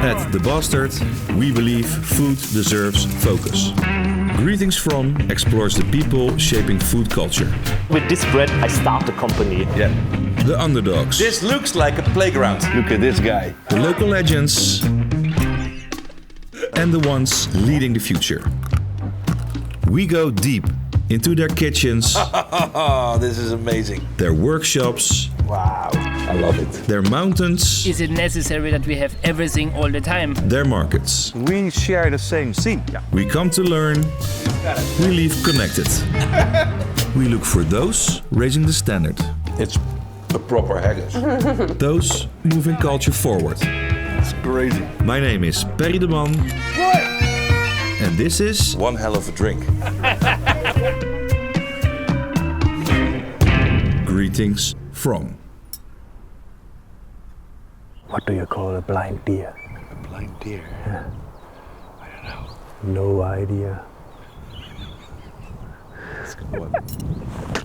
At The Bastard, we believe food deserves focus. Greetings From explores the people shaping food culture. With this bread, I start the company. Yeah. The underdogs. This looks like a playground. Look at this guy. The local legends. And the ones leading the future. We go deep into their kitchens, Oh, this is amazing. their workshops, Wow, I love it. their mountains, Is it necessary that we have everything all the time? their markets. We share the same scene. Yeah. We come to learn, we leave connected. We look for those raising the standard, It's a proper haggis. those moving culture forward. It's crazy. My name is Perry de Man. And this is One hell of a drink. Greetings From. What do you call a blind deer? A blind deer. Yeah. I don't know. No idea. Let's go on.